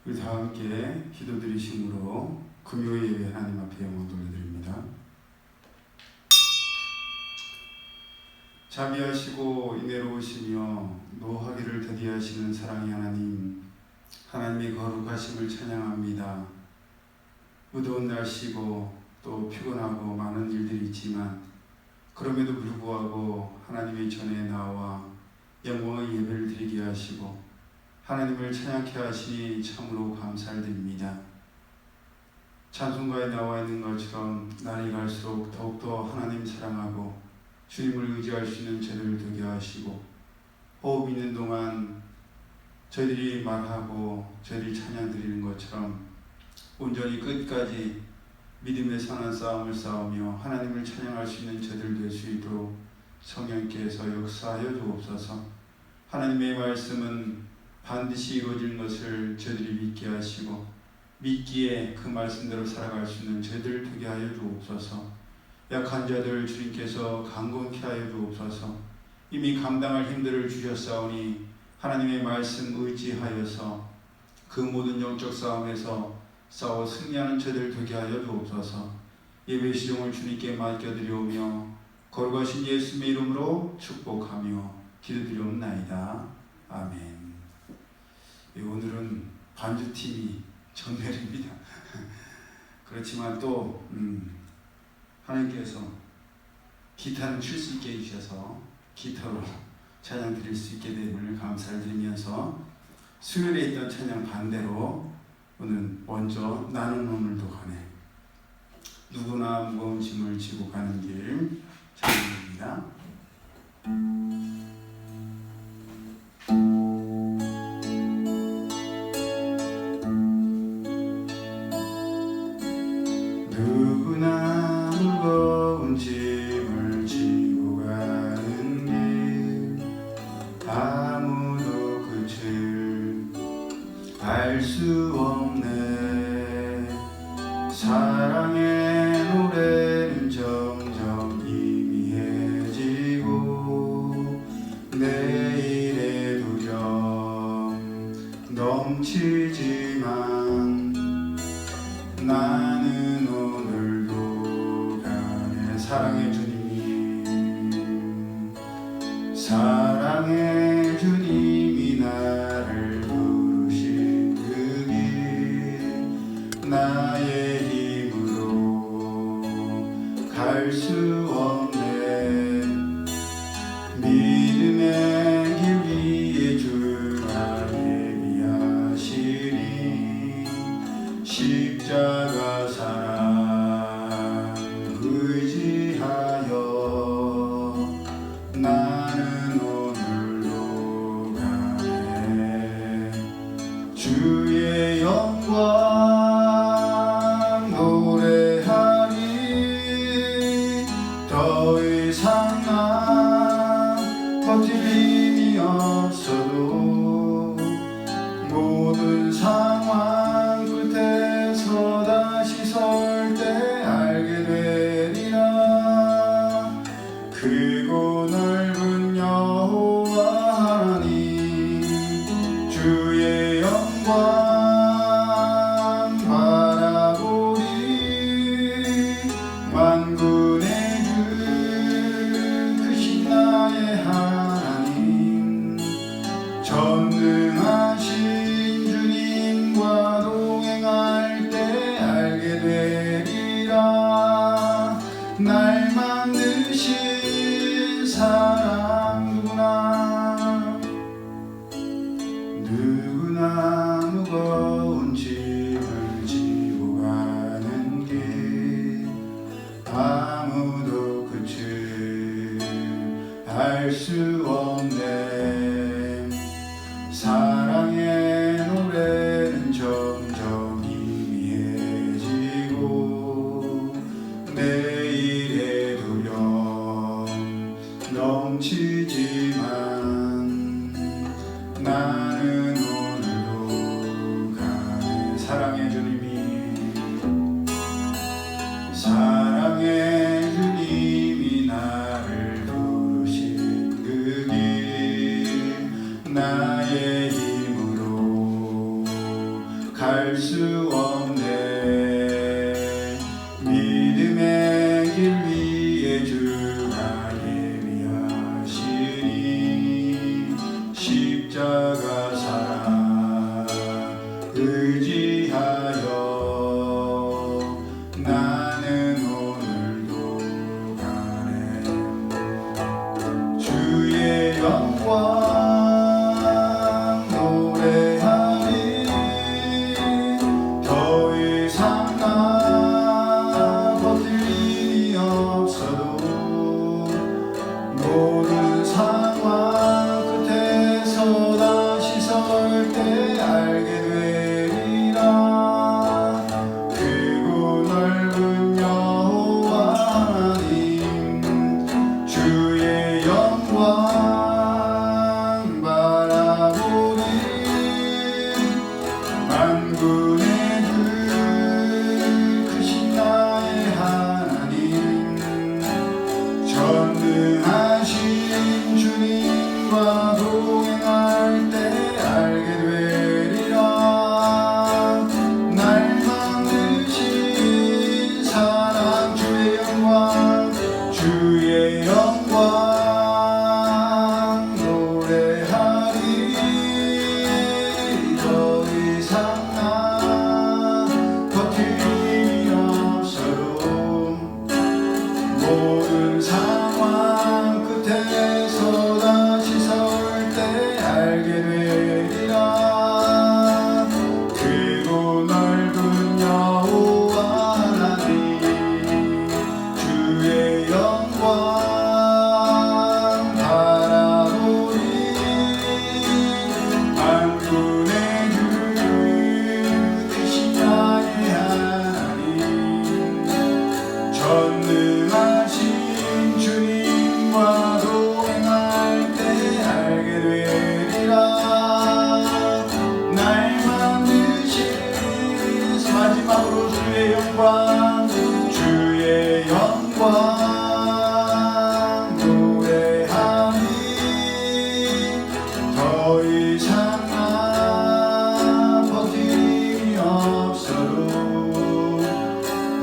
우리 다 함께 기도드리심으로 금요 예배 하나님 앞에 영광 돌려드립니다. 자비하시고 인애로우시며 노하기를 더디하시는 사랑의 하나님, 하나님의 거룩하심을 찬양합니다. 무더운 날씨고 또 피곤하고 많은 일들이 있지만 그럼에도 불구하고 하나님의 전에 나와 영광의 예배를 드리게 하시고 하나님을 찬양케 하시니 참으로 감사를 드립니다. 찬송가에 나와 있는 것처럼 날이 갈수록 더욱더 하나님 사랑하고 주님을 의지할 수 있는 저희를 되게 하시고 호흡 있는 동안 저희들이 말하고 저희들이 찬양 드리는 것처럼 온전히 끝까지 믿음의 선한 싸움을 싸우며 하나님을 찬양할 수 있는 저희들 될 수 있도록 성령께서 역사하여 주옵소서. 하나님의 말씀은 반드시 이루어질 것을 저희들이 믿게 하시고 믿기에 그 말씀대로 살아갈 수 있는 저희들 되게 하여 주옵소서. 약한 자들 주님께서 강건케 하여 주옵소서. 이미 감당할 힘들을 주셨사오니 하나님의 말씀 의지하여서 그 모든 영적 싸움에서 싸워 승리하는 저희들 되게 하여 주옵소서. 예배 시종을 주님께 맡겨드리오며 거룩하신 예수님의 이름으로 축복하며 기도드리옵나이다. 아멘. 오늘은 반주팀이 전멸입니다. 그렇지만 또 하나님께서 기타는 칠 수 있게 해주셔서 기타로 찬양 드릴 수 있게 됨을 감사를 드리면서 수요일에 있던 찬양 반대로 오늘 먼저 나는 오늘도 가네, 누구나 무거운 짐을 지고 가는 길 찬양입니다. 누구나 무거운 짐을 지고 가는 길, 아무도 끝을 알 수 없네. 사랑의 노래는 점점 희미해지고 내일의 두려움 넘치지만 나는 오늘도 가네. 사랑의 주님, 사랑의 주님이 나를 부르신 그 길, 나의 힘으로 갈 수 없네. 믿음의 길 위에 주가 예비하시니 십자가 사랑 의지하여 나는 오늘도 가네. 주의 영광 노래하리. 더 이상 난 버틸 힘이 없어도 모든 상황 끝에서 다시 설 때 알게 되리라. 크고 넓은 여호와 하나님, 주의 영광 바라보리. 만군의 주 크신 나의 하나님, 전능하신 주님과 동행할 때 알게 되리라. 날 만드신 사랑 누구나 무거운 짐을 지고 가는 길, 아무도 끝을 알 수 없네. 사랑의 노래는 점점 희미해지고 내일의 두려움 넘치지만 나는 오늘도 가네. 사랑의 주님이, 사랑의 주님이 나를 부르신 그 길, 나의 힘으로 나는 오늘도 가네. 주의 영광 노래하리. 더 이상 나 버틸 일이 없어도 모든 상황 끝에서 다시 설 때 알게 되리라. 크고 넓은 여호와 하나님 주의 영광 바라보리. 만군의 주 크신 나의 하나님 전능하신 주님과 동행할 때 알게 되리라. 날 만드신 사랑 주의 영광 주의 영광 노래하리. 더 이상 나 버틸 일이 없어도 모든 상황 끝에서 다시 설 때 알게 되리라. 크고 넓은 여호와 하나님 주의 영광 바라보리. 만군의 주 크신 나의 하나님 전능하신 주님과 동행할 때 알게 되리라. 날 만드신 마지막으로 주의 영광 주의 영광 노래하리. 더 이상 나 버틸 일이 없어도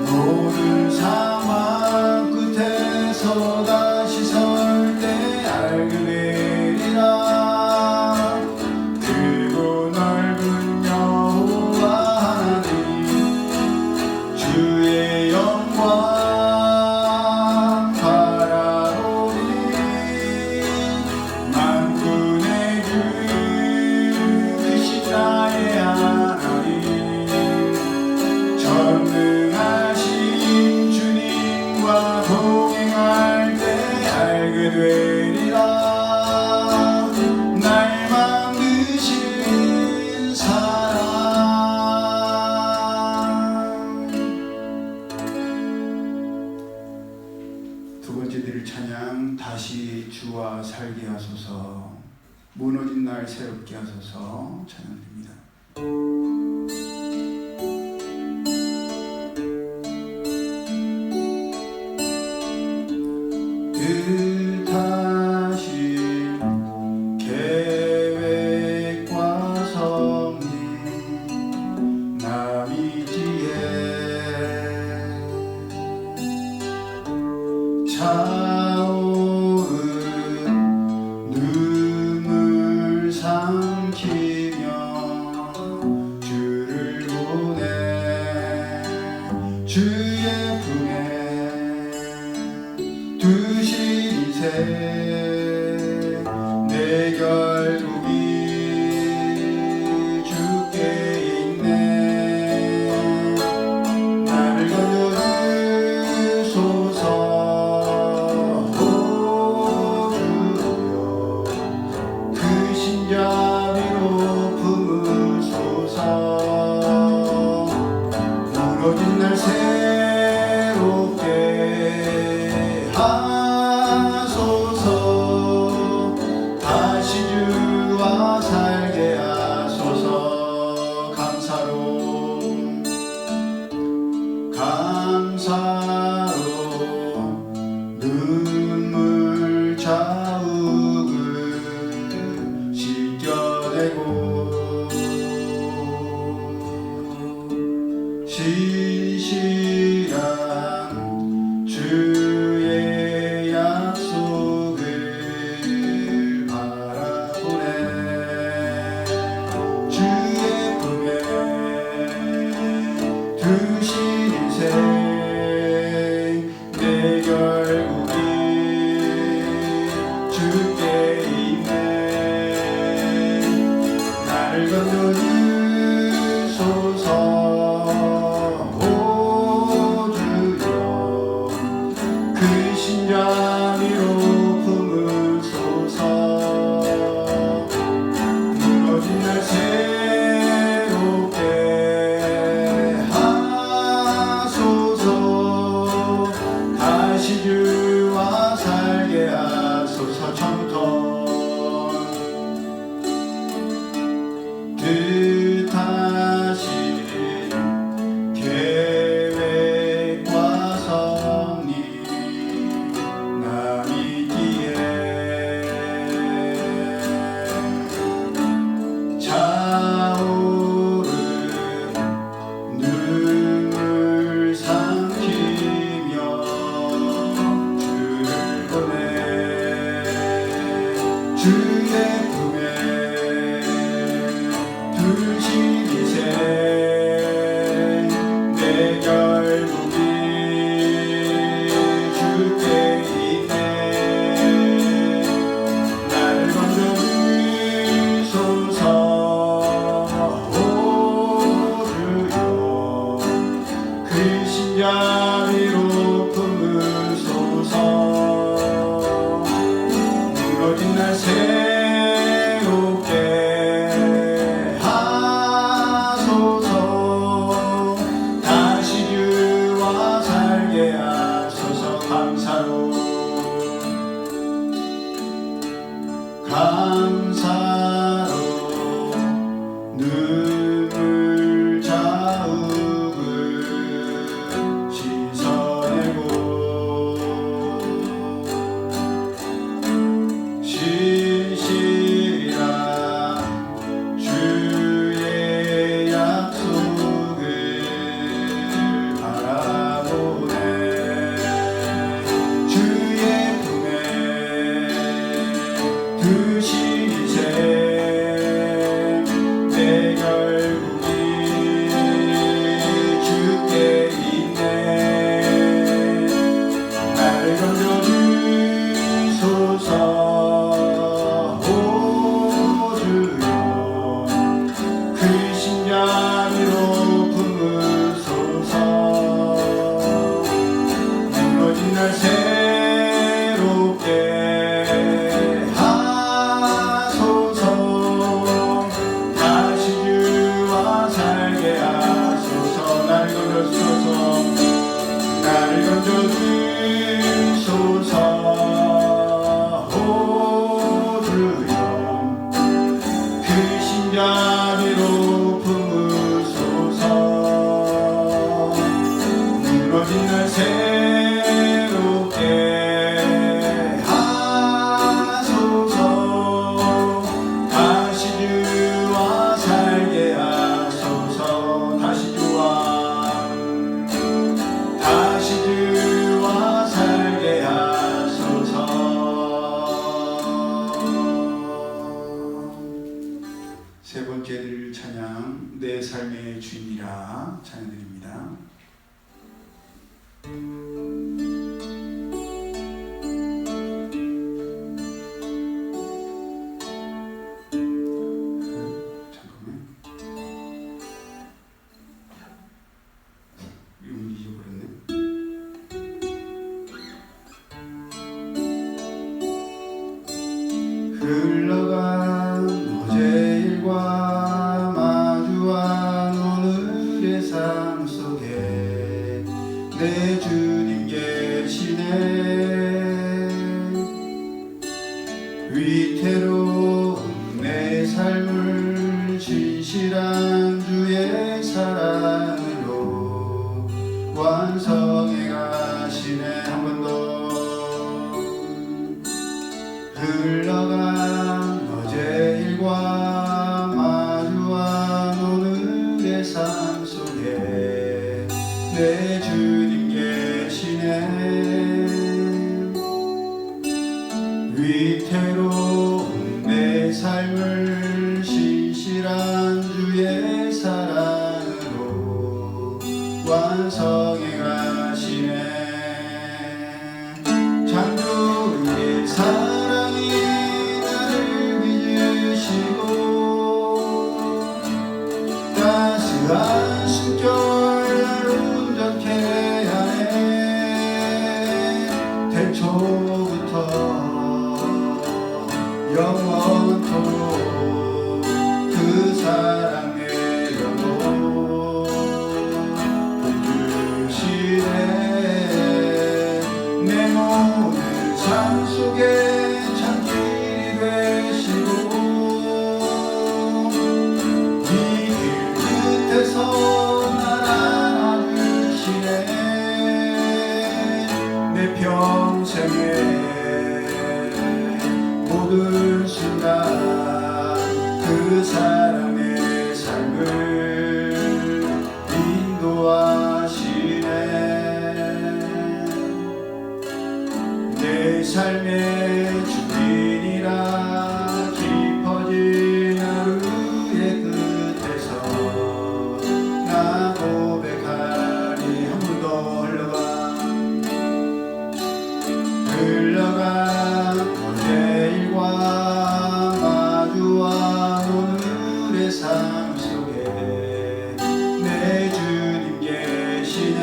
모든 상황 끝에서 다시 설 때 알게 되리라. 크고 넓은 여호와 하나님 주의 영광 바라보리. 만군의 주 크신 나의 하나님 전능하신 주님과 동행할 때 알게 되리라. 날 만드신 사랑. 두 번째 드릴 찬양 다시 주와 살게 하소서. 무너진 날 새롭게 하소서 찬양드립니다. 뜻하신 계획과 섭리 나미지에 차오른 눈물 삼키며 주를 보내. 주의 품에 두신 이세 내 결국이 주께 있네. 나를 건져주소서. 오 주여 크신 자비로 품으소서. 무너진 날 새롭게 하소서. 다시 주와 살게 하소서. 감사로 눈물 자욱을 씻겨내고 신실한 주의 약속을 바라보네. 주의 품에 두신 인생 신자비로 품으소서. 무너진 날 새롭게 하소서. 다시 주와 살게 하소서. 감사로 눈물 자욱을 씻어내고 신실한 주의 약속을 바라보네. 주의 품에 드신 이제 내 결국이 주께 있네. 나를 건져주소서. 오 주여 그 신자비로 품으소서. 무너진 날 새롭게 하소서. 다시 주와 살게 하소서. 나를 건져주소서. 나를 건져주소서. 오 주여 그 신자비로 품으소서. 무너진 날 새롭게 하소서. 다시 주와 살게 하소서. 다시 주와 살게 하소서. 세 번째 드릴 찬양, 내 삶의 주인이라 찬양드립니다. 잠깐만, 이거 잊어버렸네. 흘러간 어제 일과 마주한 오늘의 삶 속에 내 주님 계시네. 위태로운 내 삶을 진실한 주의 사랑으로 완성해 가시네. 한 번 더. 흘러간 어제 일과 마주한 오늘의 삶 속에 내 주님 계시네. 위태로운 내 삶을 신실한 주의 사랑으로 완성해 가시네. 창조의 사랑이 나를 빚으시고 따스한 숨결 나를 온전케 하네. 태초부터 영원토록 그 사랑 내려도 붙드시네. 내 모든 삶 속에 참길이 되시고 이 길 끝에서 날 안아주시네. 내 평생에 모든 순간 그 사랑 내 삶을 인도하시네. 내 삶의 주인이라 깊어진 하루의 끝에서 나 고백하리. 한 번 더 흘러간 어제 일과 마주한 오늘의 삶 속에 내 주님 계시네.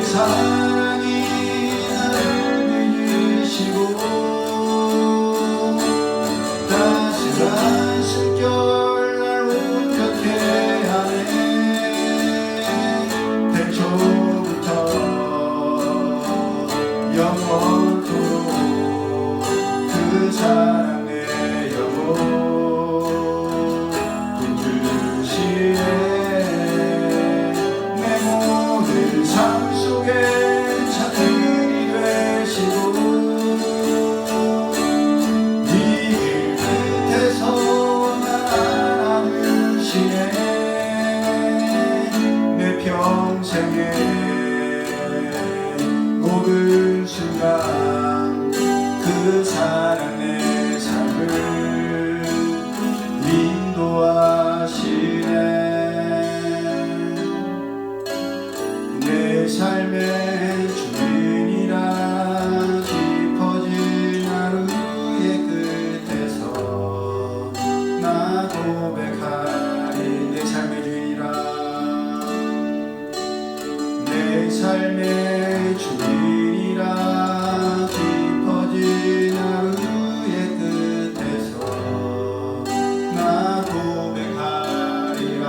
사랑이 나를 믿으시고 따스한 숨결 날 웃게 하네. 태초부터 영원토록 그 사랑 내 영혼 붙드시네. 내 모든 삶 속에 차들이 되시고 이 길 끝에서 날 안아주시네. 내 평생에 모든 순간 그 사랑 내 삶을 인도하시네. 내 삶의 주인이라 깊어진 하루의 끝에서 나 고백하리. 내 삶의 주인이라, 내 삶의 주인이라 깊어진 하루의 끝에서 나 고백하리라.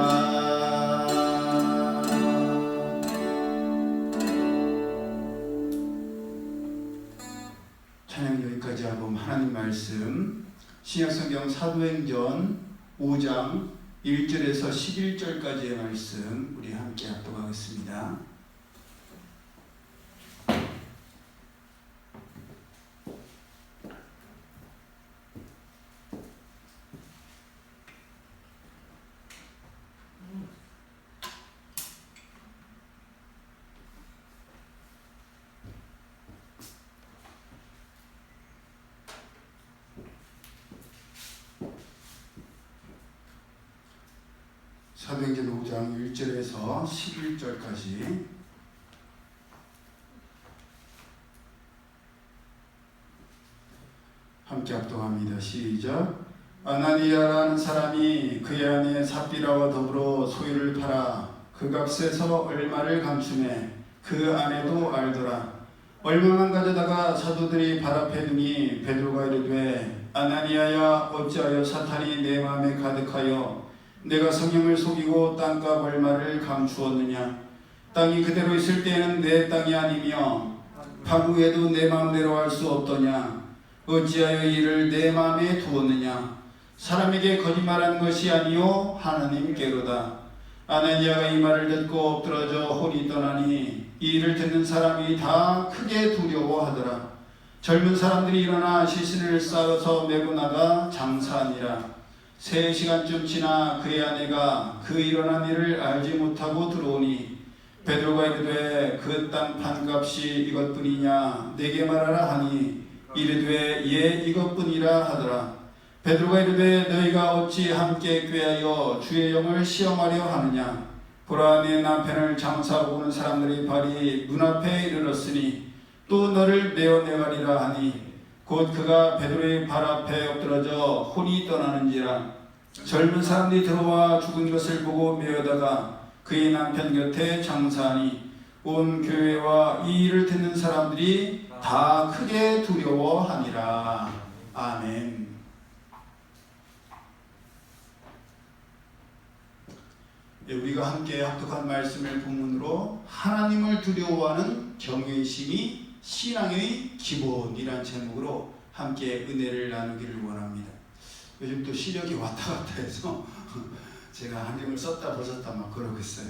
찬양 여기까지 하고 하나님 말씀 신약성경 사도행전 5장 1절에서 11절까지의 말씀 우리 함께 합독하겠습니다. 사도행전 5장 1절에서 11절까지 함께 합독합니다. 시작. 아나니아라는 사람이 그의 아내 삽비라와 더불어 소유를 팔아 그 값에서 얼마를 감추매 그 아내도 알더라. 얼마만 가져다가 사도들이 발 앞에 두니 베드로가 이르되 아나니아야 어찌하여 사탄이 내 마음에 가득하여 내가 성령을 속이고 땅값 얼마를 감추었느냐. 땅이 그대로 있을 때에는 내 땅이 아니며 파후에도 내 마음대로 할 수 없더냐. 어찌하여 이를 내 마음에 두었느냐. 사람에게 거짓말한 것이 아니요 하나님께로다. 아나니아가 이 말을 듣고 엎드러져 혼이 떠나니 이 일을 듣는 사람이 다 크게 두려워하더라. 젊은 사람들이 일어나 시신을 쌓아서 메고 나가 장사하니라. 3시간쯤 지나 그의 아내가 그 일어난 일을 알지 못하고 들어오니 베드로가 이르되 그 땅 판값이 이것뿐이냐 내게 말하라 하니 이르되 예 이것뿐이라 하더라. 베드로가 이르되 너희가 어찌 함께 꾀하여 주의 영을 시험하려 하느냐. 보라 내 남편을 장사하고 오는 사람들의 발이 문 앞에 이르렀으니 또 너를 내어내가리라 하니 곧 그가 베드로의 발 앞에 엎드러져 혼이 떠나는지라. 젊은 사람들이 들어와 죽은 것을 보고 메어다가 그의 남편 곁에 장사하니 온 교회와 이 일을 듣는 사람들이 다 크게 두려워하니라. 아멘. 우리가 함께 합독한 말씀을 본문으로 하나님을 두려워하는 경외심이 신앙의 기본이란 제목으로 함께 은혜를 나누기를 원합니다. 요즘 또 시력이 왔다 갔다 해서 제가 안경을 썼다 벗었다 막 그러고 있어요.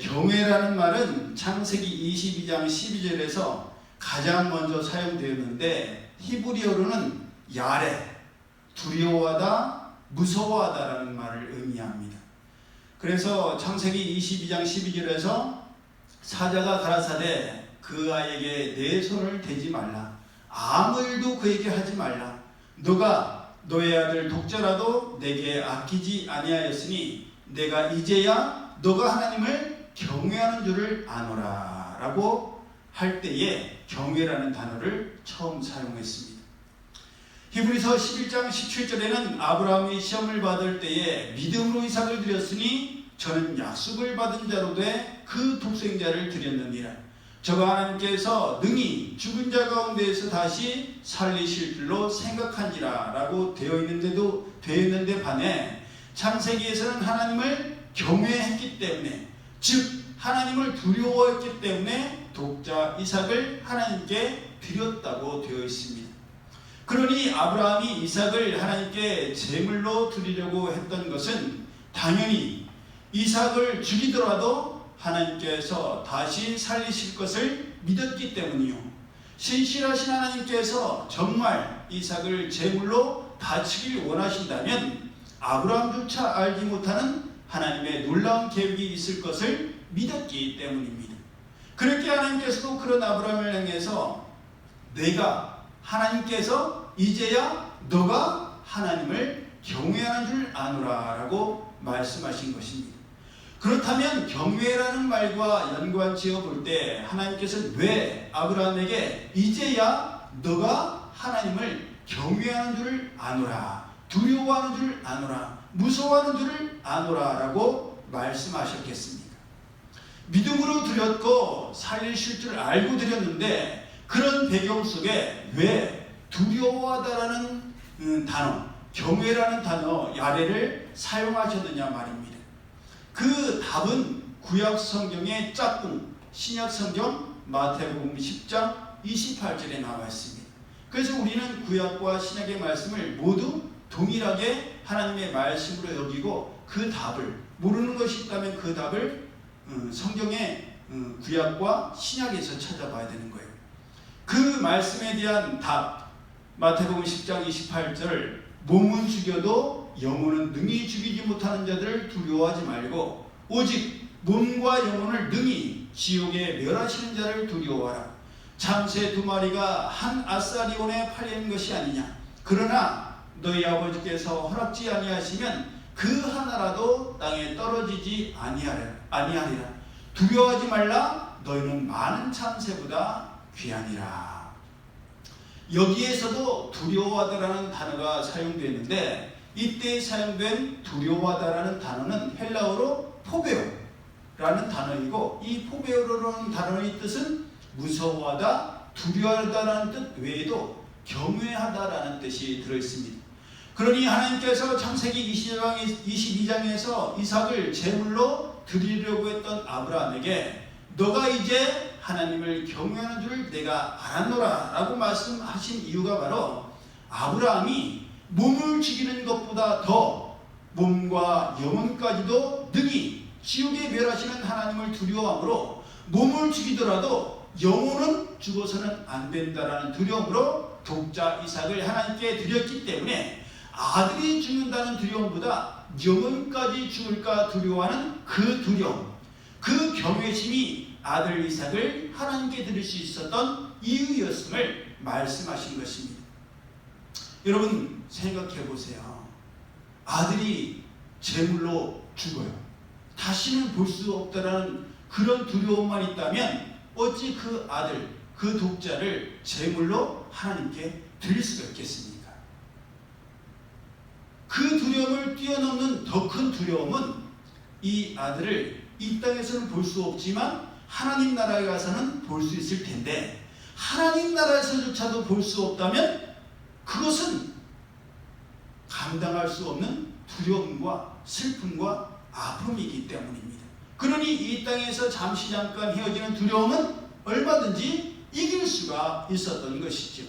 경외라는 말은 창세기 22장 12절에서 가장 먼저 사용되었는데 히브리어로는 야레, 두려워하다, 무서워하다라는 말을 의미합니다. 그래서 창세기 22장 12절에서 사자가 가라사대 그 아이에게 내 손을 대지 말라. 아무 일도 그에게 하지 말라. 너가 너의 아들 독자라도 내게 아끼지 아니하였으니 내가 이제야 너가 하나님을 경외하는 줄을 아노라 라고 할 때에 경외라는 단어를 처음 사용했습니다. 히브리서 11장 17절에는 아브라함이 시험을 받을 때에 믿음으로 이삭을 드렸으니 저는 약속을 받은 자로 돼 그 독생자를 드렸느니라. 저가 하나님께서 능히 죽은 자 가운데에서 다시 살리실 줄로 생각하니라 라고 되어 있는데 반해 창세기에서는 하나님을 경외했기 때문에, 즉 하나님을 두려워했기 때문에 독자 이삭을 하나님께 드렸다고 되어 있습니다. 그러니 아브라함이 이삭을 하나님께 제물로 드리려고 했던 것은 당연히 이삭을 죽이더라도 하나님께서 다시 살리실 것을 믿었기 때문이요, 신실하신 하나님께서 정말 이삭을 제물로 바치길 원하신다면 아브라함조차 알지 못하는 하나님의 놀라운 계획이 있을 것을 믿었기 때문입니다. 그렇게 하나님께서도 그런 아브라함을 향해서 내가 하나님께서 이제야 너가 하나님을 경외하는 줄 아노라 라고 말씀하신 것입니다. 그렇다면 경외라는 말과 연관지어 볼 때 하나님께서 왜 아브라함에게 이제야 너가 하나님을 경외하는 줄 아노라, 두려워하는 줄 아노라, 무서워하는 줄 아노라 라고 말씀하셨겠습니까? 믿음으로 드렸고 살리실 줄 알고 드렸는데 그런 배경 속에 왜 두려워하다라는 단어, 경외라는 단어, 야레를 사용하셨느냐 말입니다. 그 답은 구약 성경의 짝꿍, 신약 성경 마태복음 10장 28절에 나와 있습니다. 그래서 우리는 구약과 신약의 말씀을 모두 동일하게 하나님의 말씀으로 여기고 그 답을, 모르는 것이 있다면 그 답을 성경의 구약과 신약에서 찾아봐야 되는 거예요. 그 말씀에 대한 답, 마태복음 10장 28절, 몸은 죽여도 영혼은 능히 죽이지 못하는 자들을 두려워하지 말고 오직 몸과 영혼을 능히 지옥에 멸하시는 자를 두려워하라. 참새 2마리가 한 아사리온에 팔린 것이 아니냐. 그러나 너희 아버지께서 허락지 아니하시면 그 하나라도 땅에 떨어지지 아니하리라. 두려워하지 말라. 너희는 많은 참새보다 귀하니라. 여기에서도 두려워하다라는 단어가 사용되는데 이때 사용된 두려워하다라는 단어는 헬라어로 포베오라는 단어이고, 이 포베오라는 단어의 뜻은 무서워하다, 두려워하다라는 뜻 외에도 경외하다라는 뜻이 들어있습니다. 그러니 하나님께서 창세기 22장에서 이삭을 제물로 드리려고 했던 아브라함에게 너가 이제 하나님을 경외하는 줄 내가 알았노라 라고 말씀하신 이유가 바로 아브라함이 몸을 죽이는 것보다 더 몸과 영혼까지도 능히 지옥에 멸하시는 하나님을 두려워함으로 몸을 죽이더라도 영혼은 죽어서는 안 된다라는 두려움으로 독자 이삭을 하나님께 드렸기 때문에 아들이 죽는다는 두려움보다 영혼까지 죽을까 두려워하는 그 두려움, 그 경외심이 아들 이삭을 하나님께 드릴 수 있었던 이유였음을 말씀하신 것입니다. 여러분 생각해 보세요. 아들이 제물로 죽어요. 다시는 볼 수 없다라는 그런 두려움만 있다면 어찌 그 아들, 그 독자를 제물로 하나님께 드릴 수가 있겠습니까? 그 두려움을 뛰어넘는 더 큰 두려움은 이 아들을 이 땅에서는 볼 수 없지만 하나님 나라에 가서는 볼 수 있을 텐데, 하나님 나라에서조차도 볼 수 없다면 그것은 감당할 수 없는 두려움과 슬픔과 아픔이기 때문입니다. 그러니 이 땅에서 잠시 잠깐 헤어지는 두려움은 얼마든지 이길 수가 있었던 것이죠.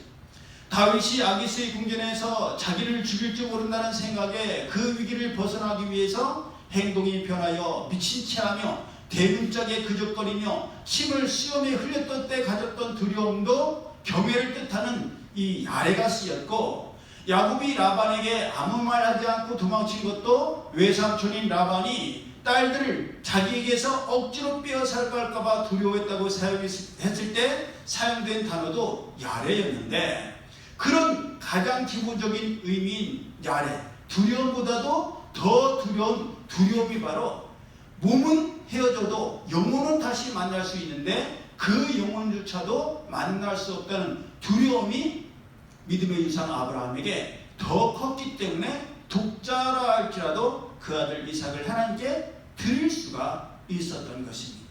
다윗이 아기스의 궁전에서 자기를 죽일 줄 모른다는 생각에 그 위기를 벗어나기 위해서 행동이 변하여 미친 체하며 대문짝에 그적거리며 침을 수염에 흘렸던 때 가졌던 두려움도 경외를 뜻하는 이 야레가 쓰였고, 야곱이 라반에게 아무 말 하지 않고 도망친 것도 외삼촌인 라반이 딸들을 자기에게서 억지로 빼앗아갈까 할까봐 두려워했다고 사용했을 때 사용된 단어도 야레였는데, 그런 가장 기본적인 의미인 야레, 두려움보다도 더 두려운 두려움이 바로 몸은 헤어져도 영혼은 다시 만날 수 있는데 그 영혼조차도 만날 수 없다는 두려움이 믿음의 유산 아브라함에게 더 컸기 때문에 독자라 할지라도 그 아들 이삭을 하나님께 드릴 수가 있었던 것입니다.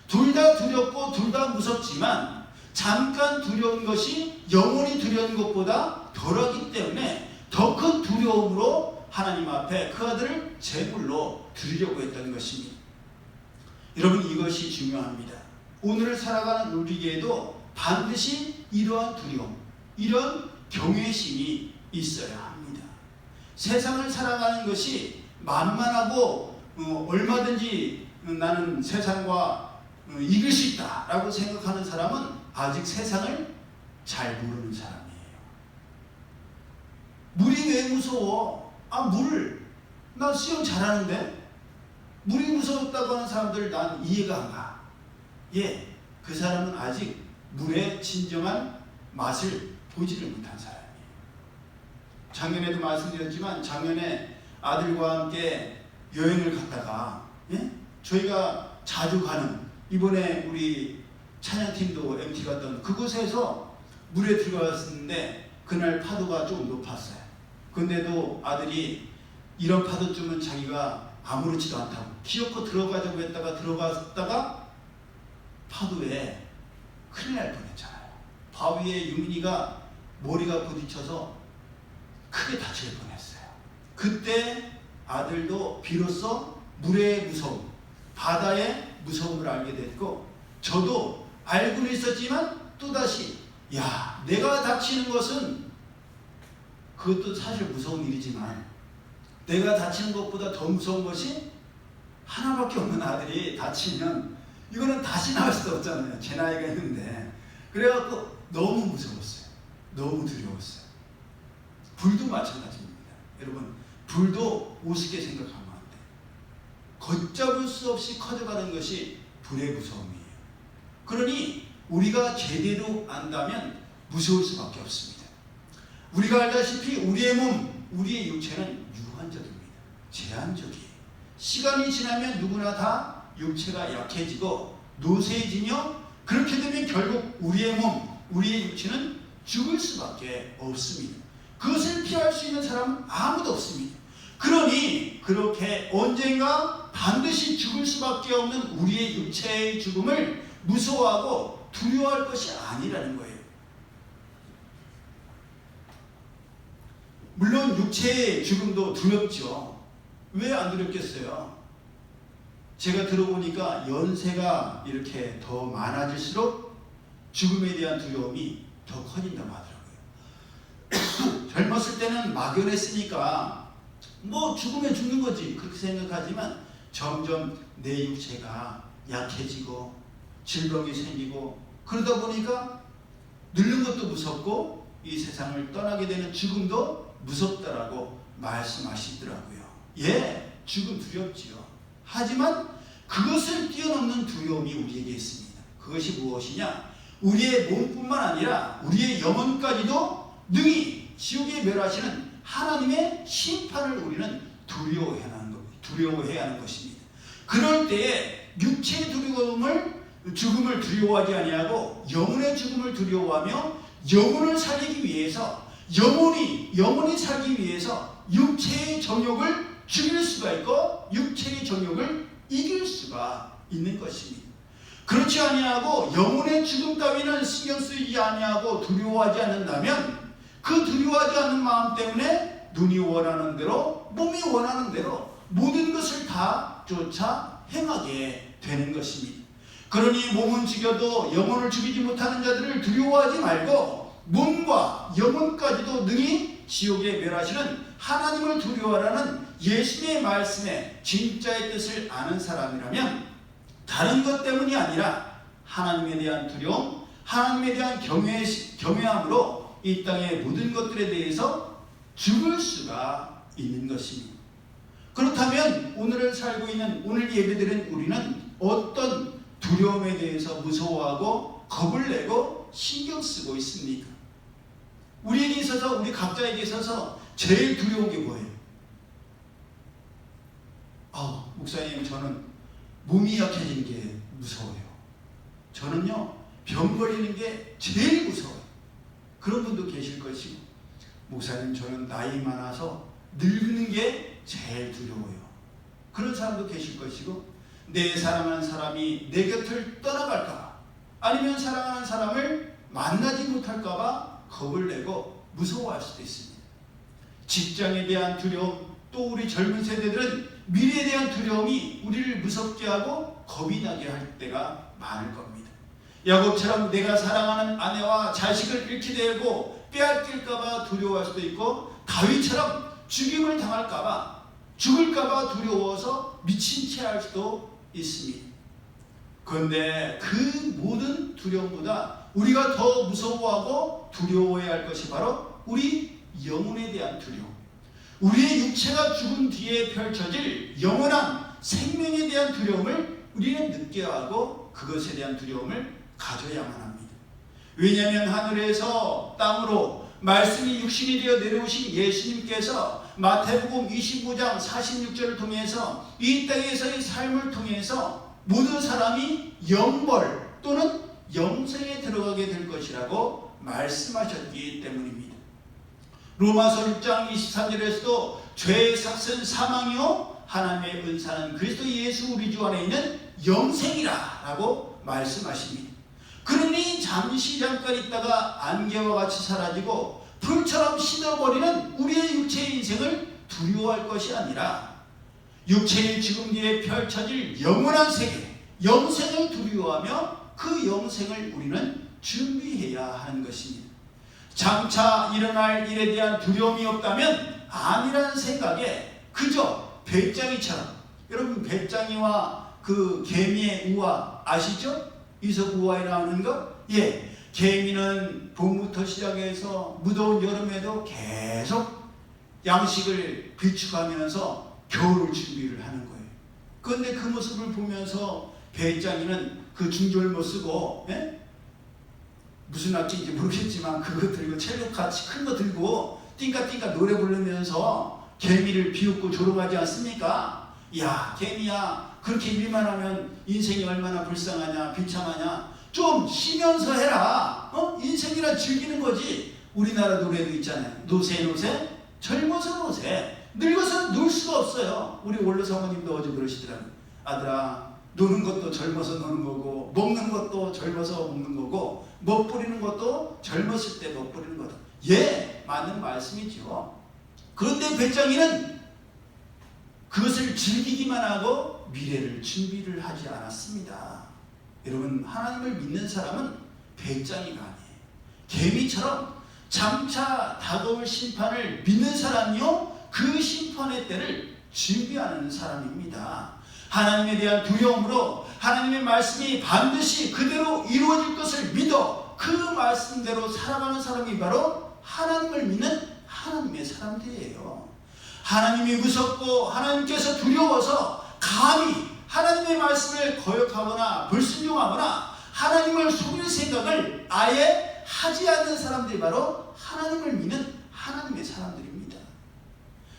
둘 다 두렵고 둘 다 무섭지만 잠깐 두려운 것이 영원히 두려운 것보다 덜하기 때문에 더 큰 두려움으로 하나님 앞에 그 아들을 제물로 드리려고 했던 것입니다. 여러분, 이것이 중요합니다. 오늘을 살아가는 우리에게도 반드시 이러한 두려움, 이런 경외심이 있어야 합니다. 세상을 살아가는 것이 만만하고 얼마든지 나는 세상과 이길 수 있다라고 생각하는 사람은 아직 세상을 잘 모르는 사람이에요. 물이 왜 무서워? 난 수영 잘하는데 물이 무서웠다고 하는 사람들 난 이해가 안 가. 그 사람은 아직 물의 진정한 맛을 보지를 못한 사람이에요. 작년에도 말씀드렸지만 작년에 아들과 함께 여행을 갔다가 저희가 자주 가는 이번에 우리 찬양팀도 MT 갔던 그곳에서 물에 들어갔었는데 그날 파도가 좀 높았어요. 근데도 아들이 이런 파도쯤은 자기가 아무렇지도 않다고 기어코 들어가자고 했다가 들어갔다가 파도에 큰일 날 뻔했잖아요. 바위에 유민이가 머리가 부딪혀서 크게 다칠 뻔했어요. 그때 아들도 비로소 물의 무서움, 바다의 무서움을 알게 됐고 저도 알고는 있었지만 또다시 내가 다치는 것은 그것도 사실 무서운 일이지만 내가 다치는 것보다 더 무서운 것이 하나밖에 없는 아들이 다치면 이거는 다시 나올 수도 없잖아요. 제 나이가 있는데. 그래갖고 너무 무서웠어요. 너무 두려웠어요. 불도 마찬가지입니다. 여러분, 불도 우습게 생각하면 안 돼요. 걷잡을 수 없이 커져가는 것이 불의 무서움이에요. 그러니 우리가 제대로 안다면 무서울 수밖에 없습니다. 우리가 알다시피 우리의 몸, 우리의 육체는 유한적입니다. 제한적이에요. 시간이 지나면 누구나 다 육체가 약해지고 노쇠해지며 그렇게 되면 결국 우리의 몸, 우리의 육체는 죽을 수밖에 없습니다. 그것을 피할 수 있는 사람은 아무도 없습니다. 그러니 그렇게 언젠가 반드시 죽을 수밖에 없는 우리의 육체의 죽음을 무서워하고 두려워할 것이 아니라는 거예요. 물론 육체의 죽음도 두렵죠. 왜 안 두렵겠어요? 제가 들어보니까 연세가 이렇게 더 많아질수록 죽음에 대한 두려움이 더 커진다고 하더라고요. 젊었을 때는 막연했으니까 죽으면 죽는 거지 그렇게 생각하지만 점점 내 육체가 약해지고 질병이 생기고 그러다 보니까 늙는 것도 무섭고 이 세상을 떠나게 되는 죽음도 무섭다라고 말씀하시더라고요. 죽음 두렵지요. 하지만 그것을 뛰어넘는 두려움이 우리에게 있습니다. 그것이 무엇이냐? 우리의 몸뿐만 아니라 우리의 영혼까지도 능히 지옥에 멸하시는 하나님의 심판을 우리는 두려워해야 하는 것입니다. 그럴 때에 육체의 죽음을 두려워하지 아니하고 영혼의 죽음을 두려워하며 영혼을 살리기 위해서 영혼이 살기 위해서 육체의 정욕을 죽일 수가 있고 육체의 정욕을 이길 수가 있는 것입니다. 그렇지 아니하고 영혼의 죽음 따위는 신경 쓰이지 아니하고 두려워하지 않는다면 그 두려워하지 않는 마음 때문에 눈이 원하는 대로 몸이 원하는 대로 모든 것을 다 쫓아 행하게 되는 것입니다. 그러니 몸은 죽여도 영혼을 죽이지 못하는 자들을 두려워하지 말고 몸과 영혼까지도 능히 지옥에 멸하시는 하나님을 두려워하라는 예수님의 말씀에 진짜의 뜻을 아는 사람이라면 다른 것 때문이 아니라 하나님에 대한 두려움, 하나님에 대한 경외함으로 이 땅의 모든 것들에 대해서 죽을 수가 있는 것입니다. 그렇다면 오늘을 살고 있는 오늘 예배드린 우리는 어떤 두려움에 대해서 무서워하고 겁을 내고 신경 쓰고 있습니까? 우리에게 있어서 우리 각자에게 있어서 제일 두려운 게 뭐예요? 목사님 저는 몸이 약해지는 게 무서워요. 저는요 병 걸리는 게 제일 무서워요. 그런 분도 계실 것이고 목사님 저는 나이 많아서 늙는 게 제일 두려워요. 그런 사람도 계실 것이고, 내 사랑하는 사람이 내 곁을 떠나갈까, 아니면 사랑하는 사람을 만나지 못할까봐 겁을 내고 무서워할 수도 있습니다. 직장에 대한 두려움, 또 우리 젊은 세대들은 미래에 대한 두려움이 우리를 무섭게 하고 겁이 나게 할 때가 많을 겁니다. 야곱처럼 내가 사랑하는 아내와 자식을 잃게 되고 빼앗길까봐 두려워할 수도 있고, 다윗처럼 죽임을 당할까봐, 죽을까봐 두려워서 미친 채 할 수도 있습니다. 그런데 그 모든 두려움보다 우리가 더 무서워하고 두려워해야 할 것이 바로 우리 영혼에 대한 두려움, 우리의 육체가 죽은 뒤에 펼쳐질 영원한 생명에 대한 두려움을 우리는 느껴야 하고, 그것에 대한 두려움을 가져야만 합니다. 왜냐하면 하늘에서 땅으로 말씀이 육신이 되어 내려오신 예수님께서 마태복음 25장 46절을 통해서 이 땅에서의 삶을 통해서 모든 사람이 영벌 또는 영생에 들어가게 될 것이라고 말씀하셨기 때문입니다. 로마서 6장 23절에서도 죄의 삭은 사망이요 하나님의 은사는 그리스도 예수 우리 주 안에 있는 영생이라 라고 말씀하십니다. 그러니 잠시 잠깐 있다가 안개와 같이 사라지고 불처럼 식어버리는 우리의 육체의 인생을 두려워할 것이 아니라 육체의 죽음 뒤에 펼쳐질 영원한 세계, 영생을 두려워하며 그 영생을 우리는 준비해야 하는 것입니다. 장차 일어날 일에 대한 두려움이 없다면 아니라는 생각에 그저 배짱이처럼, 여러분 배짱이와 그 개미의 우화 아시죠? 이석 우화에 나오는 거? 예, 개미는 봄부터 시작해서 무더운 여름에도 계속 양식을 비축하면서 겨울 준비를 하는 거예요. 그런데 그 모습을 보면서 배짱이는 그 중절모 쓰고, 예? 무슨 악기인지 모르겠지만 그거 들고 첼로 같이 큰 거 들고 띵까띵까 노래 부르면서 개미를 비웃고 조롱하지 않습니까? 야, 개미야, 그렇게 일만 하면 인생이 얼마나 불쌍하냐, 비참하냐, 좀 쉬면서 해라. 인생이라 즐기는 거지. 우리나라 노래도 있잖아요. 노세 노세, 젊어서 노세, 늙어서 놀 수가 없어요. 우리 원로 사모님도 어제 그러시더라고요. 아들아, 노는 것도 젊어서 노는 거고, 먹는 것도 젊어서 먹는 거고, 멋부리는 것도 젊었을 때 멋부리는 거다. 예, 맞는 말씀이죠. 그런데 배짱이는 그것을 즐기기만 하고 미래를 준비를 하지 않았습니다. 여러분, 하나님을 믿는 사람은 배짱이가 아니에요. 개미처럼 장차 다가올 심판을 믿는 사람이요, 그 심판의 때를 준비하는 사람입니다. 하나님에 대한 두려움으로 하나님의 말씀이 반드시 그대로 이루어질 것을 믿어 그 말씀대로 살아가는 사람이 바로 하나님을 믿는 하나님의 사람들이에요. 하나님이 무섭고 하나님께서 두려워서 감히 하나님의 말씀을 거역하거나 불순종하거나 하나님을 속일 생각을 아예 하지 않는 사람들이 바로 하나님을 믿는 하나님의 사람들입니다.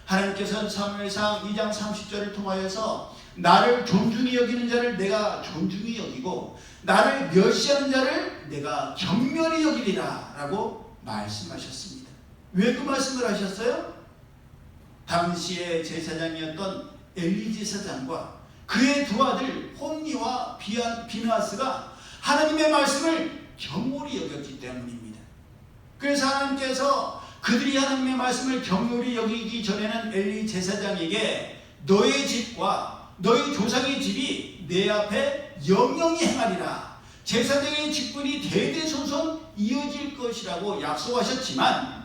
하나님께서는 사무엘상 2장 30절을 통하여서 나를 존중히 여기는 자를 내가 존중히 여기고 나를 멸시하는 자를 내가 경멸히 여기리라 라고 말씀하셨습니다. 왜 그 말씀을 하셨어요? 당시의 제사장이었던 엘리 제사장과 그의 두 아들 홈니와 비느하스가 하나님의 말씀을 경홀히 여겼기 때문입니다. 그래서 하나님께서 그들이 하나님의 말씀을 경홀히 여기기 전에는 엘리 제사장에게 너의 집과 너희 조상의 집이 내 앞에 영영히 행하리라, 제사장의 직분이 대대손손 이어질 것이라고 약속하셨지만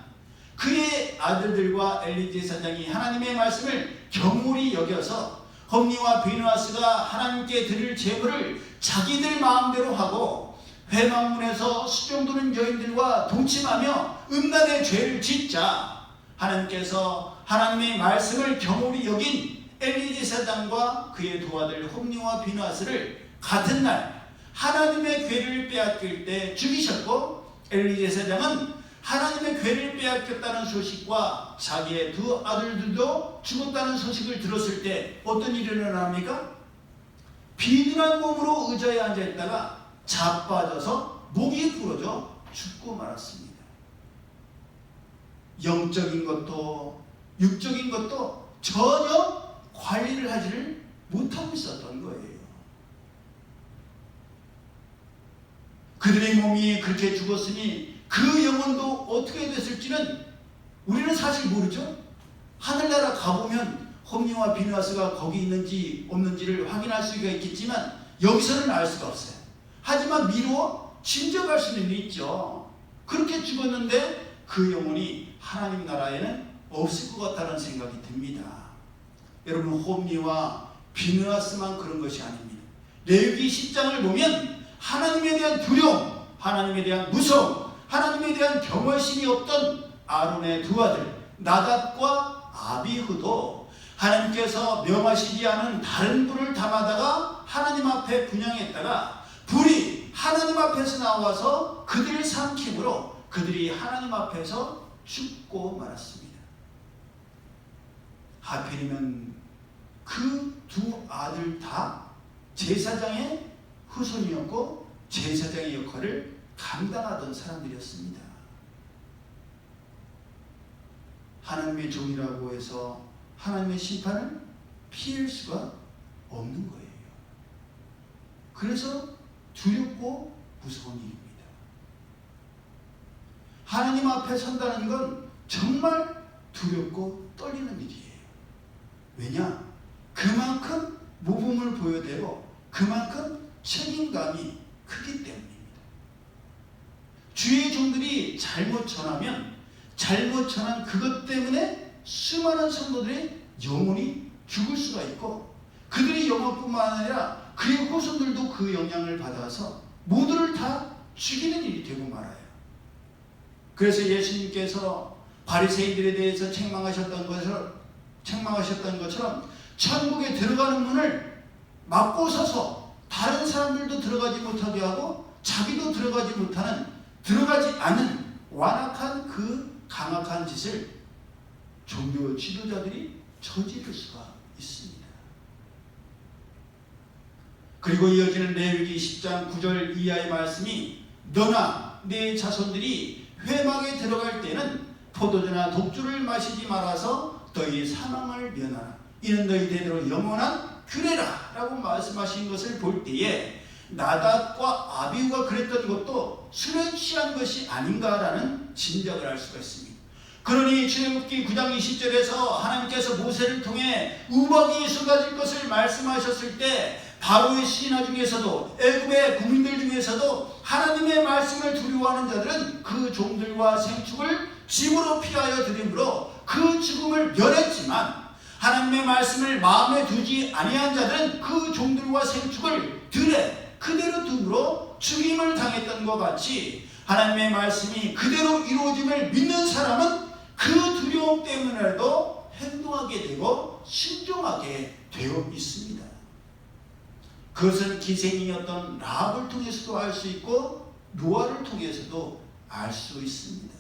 그의 아들들과 엘리 제사장이 하나님의 말씀을 경홀히 여겨서 홈니와 비느하스가 하나님께 드릴 제물을 자기들 마음대로 하고 회막문에서 수종드는 여인들과 동침하며 음란의 죄를 짓자 하나님께서 하나님의 말씀을 경홀히 여긴 엘리 제사장과 그의 두 아들 홈니와 비느하스를 같은 날 하나님의 궤를 빼앗길 때 죽이셨고, 엘리 제사장은 하나님의 궤를 빼앗겼다는 소식과 자기의 두 아들들도 죽었다는 소식을 들었을 때 어떤 일이 일어납니까? 비둔한 몸으로 의자에 앉아있다가 자빠져서 목이 부러져 죽고 말았습니다. 영적인 것도 육적인 것도 전혀 관리를 하지를 못하고 있었던 거예요. 그들의 몸이 그렇게 죽었으니 그 영혼도 어떻게 됐을지는 우리는 사실 모르죠. 하늘나라 가보면 홈리와 비누아스가 거기 있는지 없는지를 확인할 수가 있겠지만 여기서는 알 수가 없어요. 하지만 미루어 짐작할 수는 있죠. 그렇게 죽었는데 그 영혼이 하나님 나라에는 없을 것 같다는 생각이 듭니다. 여러분, 홈리와 비누아스만 그런 것이 아닙니다. 레위기 10장을 보면 하나님에 대한 두려움, 하나님에 대한 무서움, 하나님에 대한 경외심이 없던 아론의 두 아들 나답과 아비후도 하나님께서 명하시지 않은 다른 불을 담아다가 하나님 앞에 분향했다가 불이 하나님 앞에서 나와서 그들을 삼킴으로 그들이 하나님 앞에서 죽고 말았습니다. 하필이면 그 두 아들 다 제사장의 후손이었고 제사장의 역할을 감당하던 사람들이었습니다. 하나님의 종이라고 해서 하나님의 심판을 피할 수가 없는 거예요. 그래서 두렵고 무서운 일입니다. 하나님 앞에 선다는 건 정말 두렵고 떨리는 일이에요. 왜냐? 그만큼 모범을 보여대고 그만큼 책임감이 크기 때문입니다. 주의 종들이 잘못 전하면 잘못 전한 그것 때문에 수많은 성도들의 영혼이 죽을 수가 있고 그들의 영혼뿐만 아니라 그의 후손들도 그 영향을 받아서 모두를 다 죽이는 일이 되고 말아요. 그래서 예수님께서 바리새인들에 대해서 책망하셨던 것처럼 천국에 들어가는 문을 막고 서서 다른 사람들도 들어가지 못하게 하고 자기도 들어가지 않은 완악한 그 강악한 짓을 종교 지도자들이 저지를 수가 있습니다. 그리고 이어지는 레위기 10장 9절 이하의 말씀이 너나 네 자손들이 회막에 들어갈 때는 포도주나 독주를 마시지 말아서 너희 사망을 면하라. 이는 너희 대대로 영원한 규례라 라고 말씀하신 것을 볼 때에 나답과 아비후가 그랬던 것도 술에 취한 것이 아닌가라는 짐작을 할 수가 있습니다. 그러니 출애굽기 9장 20절에서 하나님께서 모세를 통해 우박이 쏟아질 것을 말씀하셨을 때 바로의 신하 중에서도 애굽의 국민들 중에서도 하나님의 말씀을 두려워하는 자들은 그 종들과 생축을 집으로 피하여 들이므로 그 죽음을 면했지만 하나님의 말씀을 마음에 두지 아니한 자들은 그 종들과 생축을 들에 그대로 둠으로 죽임을 당했던 것 같이 하나님의 말씀이 그대로 이루어짐을 믿는 사람은 그 두려움 때문에라도 행동하게 되고 순종하게 되어 있습니다. 그것은 기생이었던 라합을 통해서도 알 수 있고 노아를 통해서도 알 수 있습니다.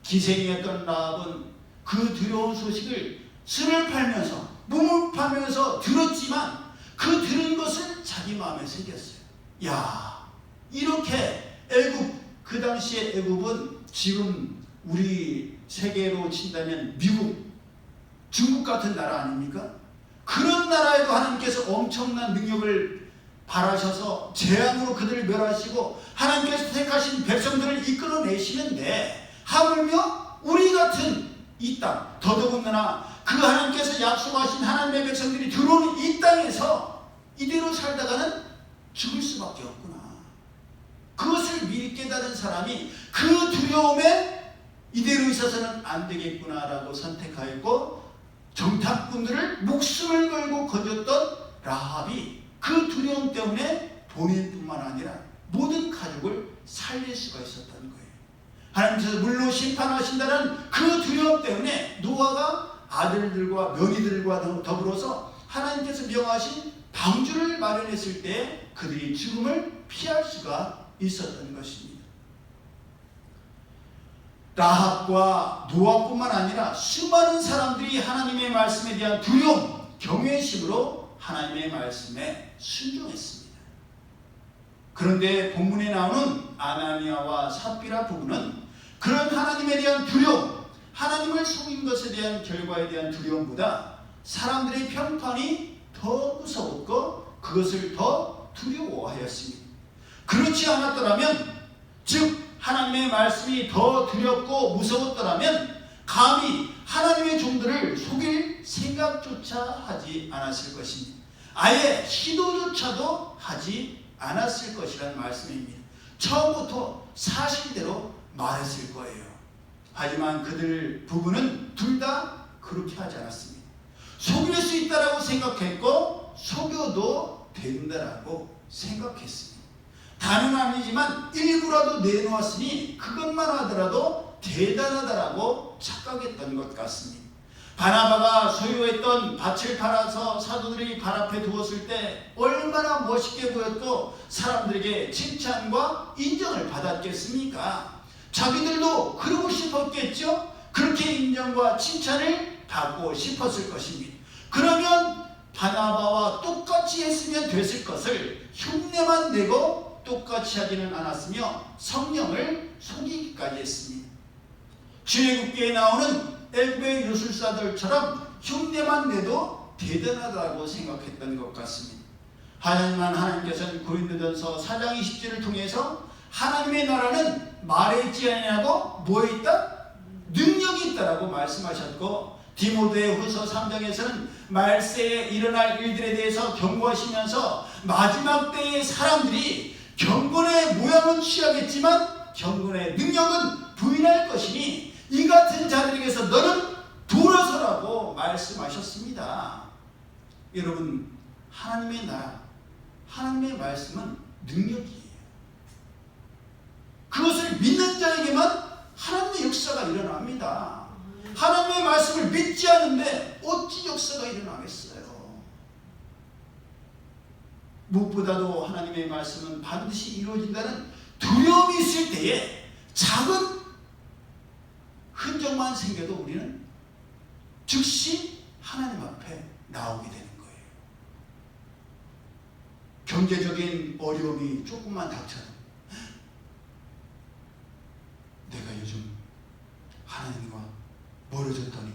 기생이었던 라합은 그 두려운 소식을 술을 팔면서 몸을 팔면서 들었지만 그 들은 것을 자기 마음에 새겼어요. 야, 이렇게 애굽, 그 당시에 애굽은 지금 우리 세계로 친다면 미국, 중국 같은 나라 아닙니까? 그런 나라에도 하나님께서 엄청난 능력을 바라셔서 재앙으로 그들을 멸하시고 하나님께서 택하신 백성들을 이끌어내시는데 하물며 우리 같은 이 땅, 더더군다나 그 하나님께서 약속하신 하나님의 백성들이 들어오는 이 땅에서 이대로 살다가는 죽을 수밖에 없구나. 그것을 미리 깨달은 사람이 그 두려움에 이대로 있어서는 안 되겠구나라고 선택하였고 정탐꾼들을 목숨을 걸고 거졌던 라합이 그 두려움 때문에 본인뿐만 아니라 모든 가족을 살릴 수가 있었던 거예요. 하나님께서 물로 심판하신다는 그 두려움 때문에 노아가 아들들과 며느리들과 더불어서 하나님께서 명하신 방주를 마련했을 때 그들이 죽음을 피할 수가 있었던 것입니다. 라합과 노아뿐만 아니라 수많은 사람들이 하나님의 말씀에 대한 두려움, 경외심으로 하나님의 말씀에 순종했습니다. 그런데 본문에 나오는 아나니아와 삽비라 부부는 그런 하나님에 대한 두려움, 하나님을 속인 것에 대한 결과에 대한 두려움보다 사람들의 평판이 더 더 무서웠고 그것을 더 두려워하였습니다. 그렇지 않았더라면, 즉 하나님의 말씀이 더 두렵고 무서웠더라면 감히 하나님의 종들을 속일 생각조차 하지 않았을 것입니다. 아예 시도조차도 하지 않았을 것이라는 말씀입니다. 처음부터 사실대로 말했을 거예요. 하지만 그들 부부는 둘 다 그렇게 하지 않았습니다. 속일 수 있다라고 생각했고 속여도 된다라고 생각했습니다. 다는 아니지만 일부라도 내놓았으니 그것만 하더라도 대단하다라고 착각했던 것 같습니다. 바나바가 소유했던 밭을 팔아서 사도들이 발 앞에 두었을 때 얼마나 멋있게 보였고 사람들에게 칭찬과 인정을 받았겠습니까? 자기들도 그러고 싶었겠죠? 그렇게 인정과 칭찬을 받고 싶었을 것입니다. 그러면 바나바와 똑같이 했으면 됐을 것을 흉내만 내고 똑같이 하지는 않았으며 성령을 속이기까지 했습니다. 출애굽기에 나오는 애굽의 요술사들처럼 흉내만 내도 대단하다고 생각했던 것 같습니다. 하나님께서는 고린도전서 4장 20절을 통해서 하나님의 나라는 말에 있지 아니하고 뭐에 있다? 능력이 있다라고 말씀하셨고, 디모데 후서 3장에서는 말세에 일어날 일들에 대해서 경고하시면서 마지막 때의 사람들이 경건의 모양은 취하겠지만 경건의 능력은 부인할 것이니 이 같은 자들에게서 너는 돌아서라고 말씀하셨습니다. 여러분, 하나님의 나라, 하나님의 말씀은 능력이에요. 그것을 믿는 자에게만 하나님의 역사가 일어납니다. 하나님의 말씀을 믿지 않는데 어찌 역사가 일어나겠어요? 무엇보다도 하나님의 말씀은 반드시 이루어진다는 두려움이 있을 때에 작은 흔적만 생겨도 우리는 즉시 하나님 앞에 나오게 되는 거예요. 경제적인 어려움이 조금만 닥쳐도 내가 요즘 하나님과 멀어졌더니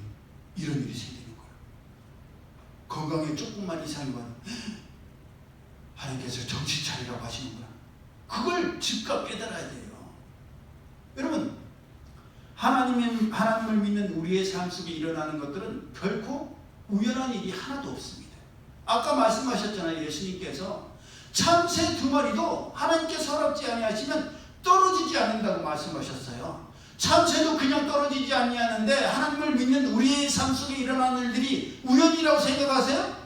이런 일이 생기는 거예요. 건강에 조금만 이상이 와도 하나님께서 정신 차리라고 하시는구나. 그걸 즉각 깨달아야 돼요. 여러분, 하나님을 믿는 우리의 삶 속에 일어나는 것들은 결코 우연한 일이 하나도 없습니다. 아까 말씀하셨잖아요. 예수님께서 참새 2마리도 하나님께서 허락지 아니하시면 떨어지지 않는다고 말씀하셨어요. 참새도 그냥 떨어지지 아니하는데 하나님을 믿는 우리의 삶 속에 일어나는 일들이 우연이라고 생각하세요?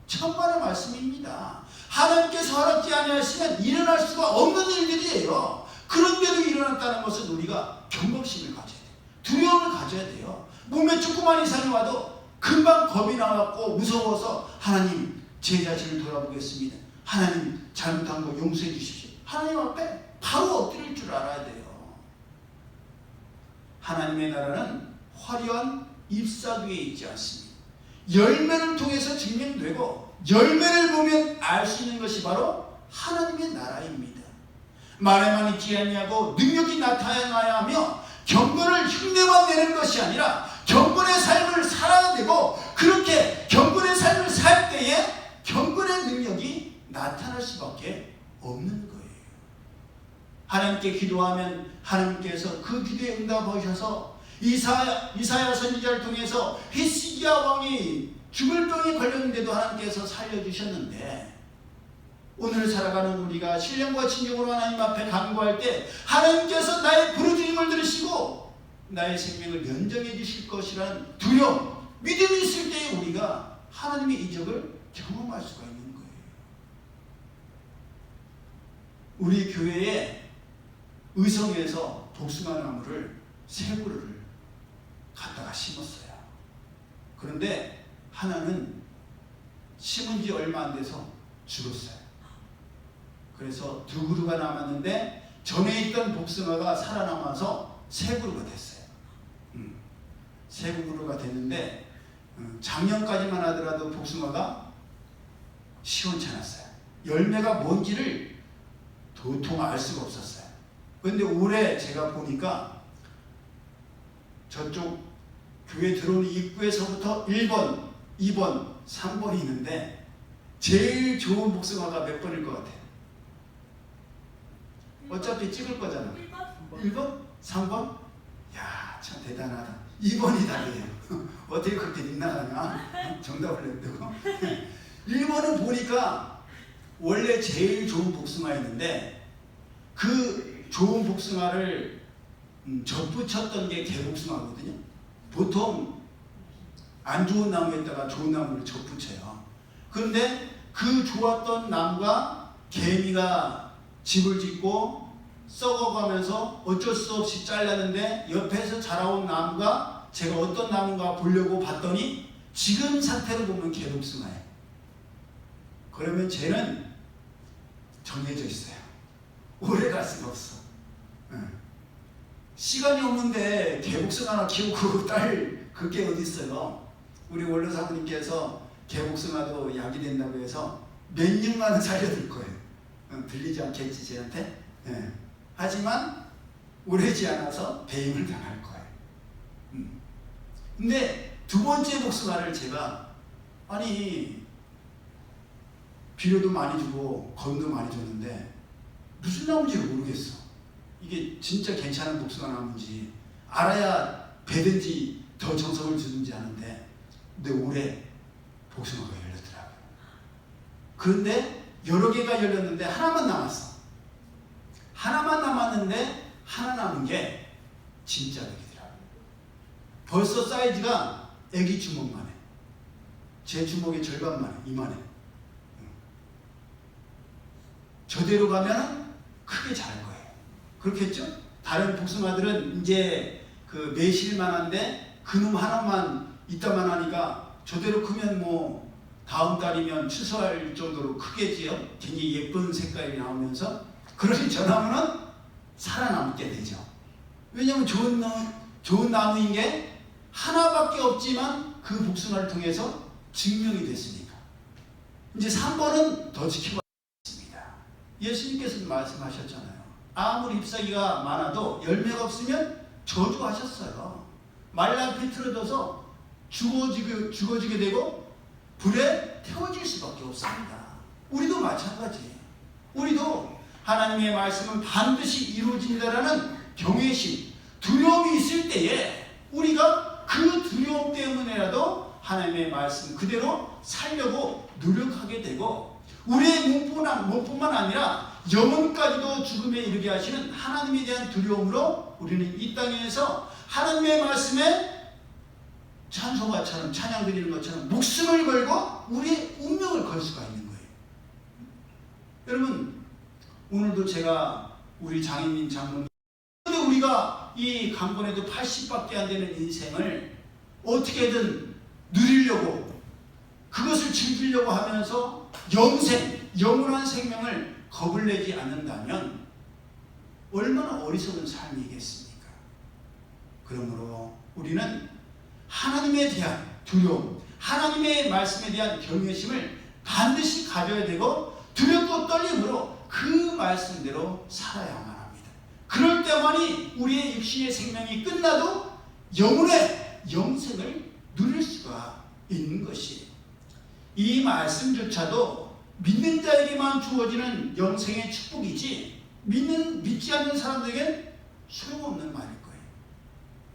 천만의 말씀입니다. 하나님께서 허락지 아니하시면 일어날 수가 없는 일들이에요. 그런데도 일어났다는 것은 우리가 경각심을 가져야 돼요. 두려움을 가져야 돼요. 몸에 조그만 이상이 와도 금방 겁이 나갖고 무서워서 하나님, 제 자신을 돌아보겠습니다. 하나님, 잘못한 거 용서해 주십시오. 하나님 앞에 바로 엎드릴 줄 알아야 돼요. 하나님의 나라는 화려한 잎사귀에 있지 않습니다. 열매를 통해서 증명되고 열매를 보면 알 수 있는 것이 바로 하나님의 나라입니다. 말에만 있지 아니하고 능력이 나타나야 하며 경건을 흉내만 내는 것이 아니라 경건의 삶을 살아야 되고, 그렇게 경건의 삶을 살 때에 경건의 능력이 나타날 수밖에 없는 거예요. 하나님께 기도하면 하나님께서 그 기도에 응답하셔서 이사야 선지자를 통해서 히스기야 왕이 죽을 병에 걸렸는데도 하나님께서 살려주셨는데, 오늘 살아가는 우리가 신령과 진정으로 하나님 앞에 간구할 때 하나님께서 나의 부르짖음을 들으시고 나의 생명을 면정해 주실 것이라는 두려움, 믿음이 있을 때에 우리가 하나님의 이적을 경험할 수가 있는 거예요. 우리 교회에 의성에서 복숭아나무를 3그루를 갖다가 심었어요. 그런데 하나는 심은 지 얼마 안 돼서 죽었어요. 그래서 2그루가 남았는데 전에 있던 복숭아가 살아남아서 3그루가 됐어요. 3그루가 됐는데 작년까지만 하더라도 복숭아가 시원찮았어요. 열매가 뭔지를 도통 알 수가 없었어요. 그런데 올해 제가 보니까 저쪽 교회 들어오는 입구에서부터 1번, 2번, 3번이 있는데 제일 좋은 복숭아가 몇 번일 것 같아요? 어차피 찍을 거잖아. 1번? 3번? 야, 참 대단하다. 2번이 답이에요. 어떻게 그렇게 닉나가냐? 정답을 냈다고. 1번은 보니까 원래 제일 좋은 복숭아였는데 그 좋은 복숭아를 접붙였던 게 개복숭아거든요. 보통 안 좋은 나무에다가 좋은 나무를 접붙여요. 그런데 그 좋았던 나무가 개미가 집을 짓고 썩어가면서 어쩔 수 없이 잘랐는데 옆에서 자라온 나무가 제가 어떤 나무인가 보려고 봤더니 지금 상태로 보면 개복숭아예요. 그러면 쟤는 정해져 있어요. 오래 갈 수가 없어. 시간이 없는데 개복숭아 하나 키우고 딸 그게 어디 있어요. 우리 원로 사부님께서 개복숭아도 약이 된다고 해서 몇 년간은 살려둘 거예요. 들리지 않겠지 쟤한테. 하지만 오래지 않아서 배임을 당할 거예요. 근데 두 번째 복숭아를 제가 아니 비료도 많이 주고 건도 많이 줬는데 무슨 나무인지를 모르겠어. 이게 진짜 괜찮은 복숭아 나무인지 알아야 배든지 더 정성을 주는지 아는데 근데 올해 복숭아가 열렸더라고요. 그런데 여러 개가 열렸는데 하나만 남았어. 하나만 남았는데 하나 남은 게 진짜 애기더라고요. 벌써 사이즈가 애기 주먹만 해. 제 주먹의 절반만 해. 이만해. 저대로 가면 크게 자랄 거예요. 그렇겠죠? 다른 복숭아들은 이제 그 매실만한데 그놈 하나만 이따만 하니까 저대로 크면 뭐 다음 달이면 추수할 정도로 크겠지요. 굉장히 예쁜 색깔이 나오면서 그러니 저 나무는 살아남게 되죠. 왜냐하면 좋은 나무인 게 하나밖에 없지만 그 복숭아를 통해서 증명이 됐으니까. 이제 3번은 더 지켜봐야 겠습니다. 예수님께서도 말씀하셨잖아요. 아무리 잎사귀가 많아도 열매가 없으면 저주하셨어요. 말라 비틀어져서 죽어지게 되고 불에 태워질 수밖에 없습니다. 우리도 마찬가지예요. 우리도 하나님의 말씀은 반드시 이루어진다라는 경외심, 두려움이 있을 때에 우리가 그 두려움 때문에라도 하나님의 말씀 그대로 살려고 노력하게 되고 우리의 몸뿐만 아니라 영혼까지도 죽음에 이르게 하시는 하나님에 대한 두려움으로 우리는 이 땅에서 하나님의 말씀에 찬송가처럼 찬양 드리는 것처럼 목숨을 걸고 우리의 운명을 걸 수가 있는 거예요. 여러분 오늘도 제가 우리 장인님 장모님 그런데 우리가 이 강건에도 80밖에 안 되는 인생을 어떻게든 누리려고 그것을 즐기려고 하면서 영원한 생명을 겁을 내지 않는다면 얼마나 어리석은 삶이겠습니까? 그러므로 우리는 하나님에 대한 두려움, 하나님의 말씀에 대한 경외심을 반드시 가져야 되고 두렵고 떨림으로 그 말씀대로 살아야만 합니다. 그럴 때만이 우리의 육신의 생명이 끝나도 영혼의 영생을 누릴 수가 있는 것이에요. 이 말씀조차도 믿는 자에게만 주어지는 영생의 축복이지 믿지 않는 사람들에겐 소용없는 말일 거예요.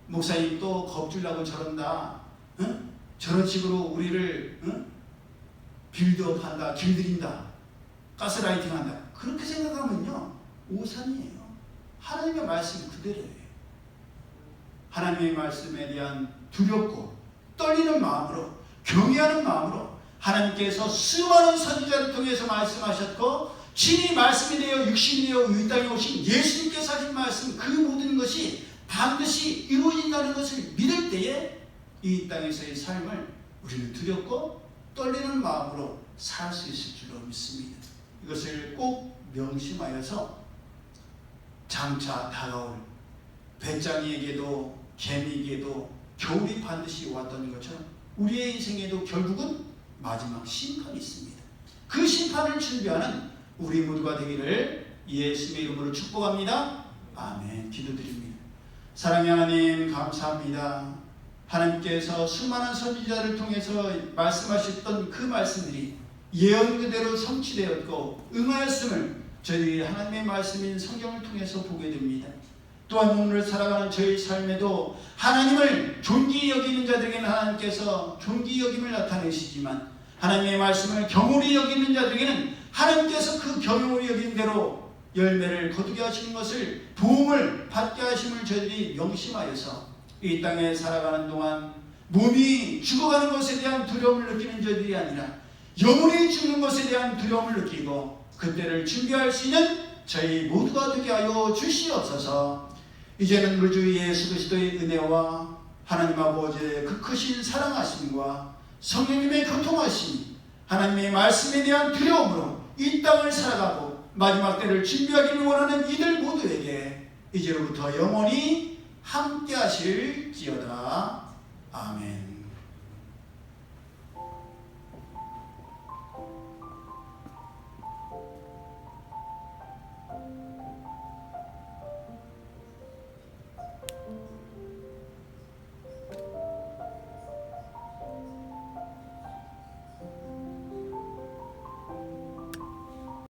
목사님 또 겁주려고 저런다. 응? 저런 식으로 우리를 빌드업한다. 길들인다. 가스라이팅한다. 그렇게 생각하면요. 오산이에요. 하나님의 말씀 그대로예요. 하나님의 말씀에 대한 두렵고 떨리는 마음으로 경외하는 마음으로 하나님께서 수많은 선지자를 통해서 말씀하셨고 친히 말씀이 되어 육신이 되어 이 땅에 오신 예수님께서 하신 말씀 그 모든 것이 반드시 이루어진다는 것을 믿을 때에 이 땅에서의 삶을 우리는 두렵고 떨리는 마음으로 살 수 있을 줄로 믿습니다. 이것을 꼭 명심하여서 장차 다가올 배짱이에게도 개미에게도 겨울이 반드시 왔던 것처럼 우리의 인생에도 결국은 마지막 심판이 있습니다. 그 심판을 준비하는 우리 모두가 되기를 예수의 이름으로 축복합니다. 아멘. 기도드립니다. 사랑의 하나님 감사합니다. 하나님께서 수많은 선지자를 통해서 말씀하셨던 그 말씀들이 예언 그대로 성취되었고 응하였음을 저희들이 하나님의 말씀인 성경을 통해서 보게 됩니다. 또한 오늘 살아가는 저희 삶에도 하나님을 존귀히 여기는 자들에게는 하나님께서 존귀히 여김을 나타내시지만 하나님의 말씀을 경홀히 여기는 자들에게는 하나님께서 그 경홀히 여긴 대로 열매를 거두게 하시는 것을 도움을 받게 하심을 저희들이 명심하여서 이 땅에 살아가는 동안 몸이 죽어가는 것에 대한 두려움을 느끼는 저희들이 아니라 영혼이 죽는 것에 대한 두려움을 느끼고 그때를 준비할 수 있는 저희 모두가 되게 하여 주시옵소서. 이제는 우리 주 예수 그리스도의 은혜와 하나님 아버지의 그 크신 사랑하심과 성령님의 교통하심, 하나님의 말씀에 대한 두려움으로 이 땅을 살아가고 마지막 때를 준비하기를 원하는 이들 모두에게 이제로부터 영원히 함께 하실지어다. 아멘.